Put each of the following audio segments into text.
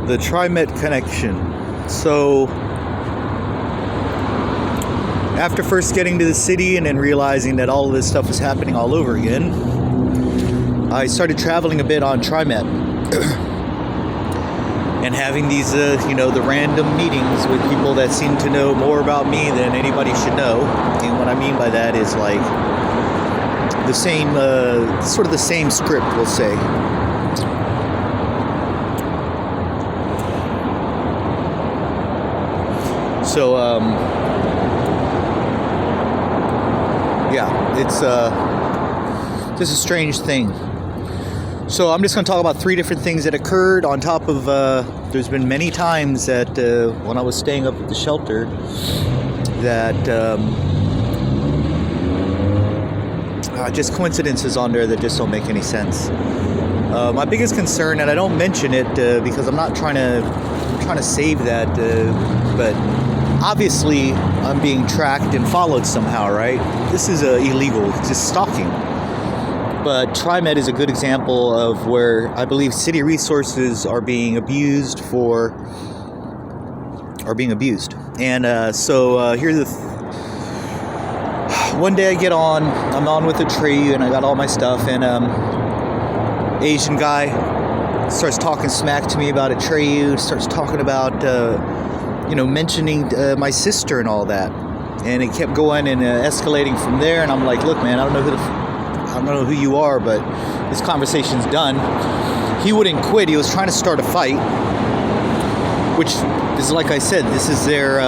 The TriMet connection. So after first getting to the city and then realizing that all of this stuff was happening all over again, I started traveling a bit on TriMet and having these, the random meetings with people that seem to know more about me than anybody should know. And what I mean by that is like the same, sort of the same script, we'll say. So, it's just a strange thing. So I'm just going to talk about 3 different things that occurred on top of, there's been many times that when I was staying up at the shelter that just coincidences on there that just don't make any sense. My biggest concern, and I don't mention it because I'm trying to save that, but obviously I'm being tracked and followed somehow, right? This is illegal, it's just stalking. But TriMet is a good example of where I believe city resources are being abused. And so here's one day I'm on with a tree and I got all my stuff, and Asian guy starts talking smack to me about Atreyu, starts talking about mentioning my sister and all that, and it kept going and escalating from there. And I'm like, look, man, I don't know who you are, but this conversation's done. He wouldn't quit. He was trying to start a fight, which is, like I said, this is their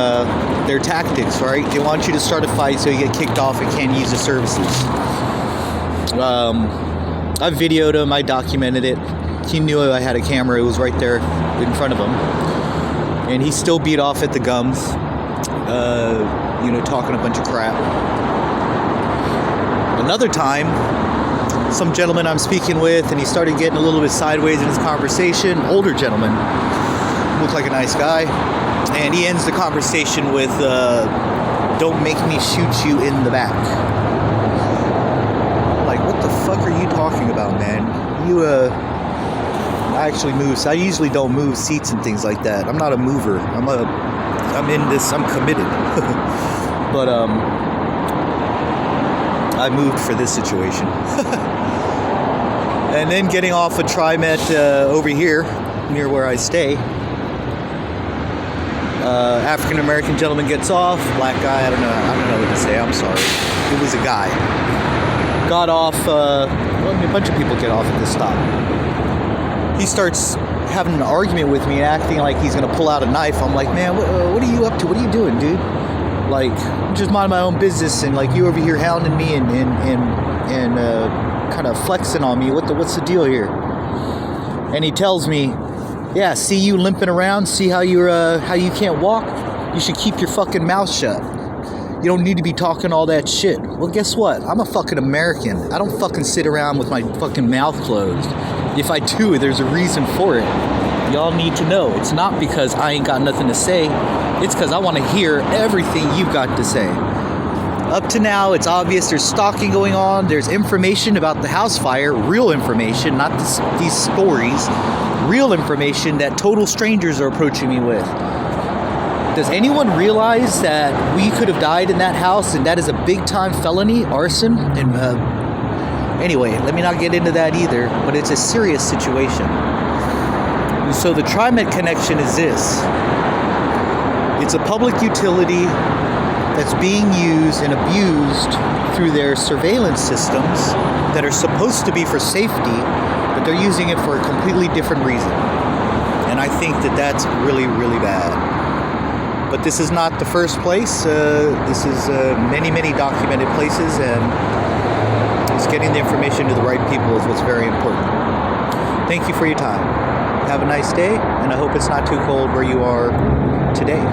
tactics, right? They want you to start a fight so you get kicked off and can't use the services. I videoed him. I documented it. He knew I had a camera. It was right there in front of him. And he still beat off at the gums, talking a bunch of crap. Another time, some gentleman I'm speaking with, and he started getting a little bit sideways in his conversation. Older gentleman, looked like a nice guy, and he ends the conversation with, "Don't make me shoot you in the back." Like, what the fuck are you talking about, man? I actually move. So I usually don't move seats and things like that. I'm not a mover. I'm in this. I'm committed. But I moved for this situation. And then getting off a TriMet over here near where I stay. African American gentleman gets off. Black guy. I don't know what to say. I'm sorry. It was a guy. Got off. A bunch of people get off at this stop. He starts having an argument with me, acting like he's going to pull out a knife. I'm like, man, what are you up to? What are you doing, dude? Like, I'm just minding my own business, and like you over here hounding me and kind of flexing on me. What's the deal here? And he tells me, yeah, see you limping around, see how you can't walk? You should keep your fucking mouth shut. You don't need to be talking all that shit. Well, guess what? I'm a fucking American. I don't fucking sit around with my fucking mouth closed. If I do, there's a reason for it. Y'all need to know. It's not because I ain't got nothing to say. It's because I want to hear everything you've got to say. Up to now, it's obvious there's stalking going on. There's information about the house fire. Real information, not these stories. Real information that total strangers are approaching me with. Does anyone realize that we could have died in that house, and that is a big-time felony, arson? And anyway, let me not get into that either, but it's a serious situation. And so the TriMet connection is this. It's a public utility that's being used and abused through their surveillance systems that are supposed to be for safety, but they're using it for a completely different reason. And I think that that's really, really bad. But this is not the first place. This is many, many documented places, and just getting the information to the right people is what's very important. Thank you for your time. Have a nice day, and I hope it's not too cold where you are today.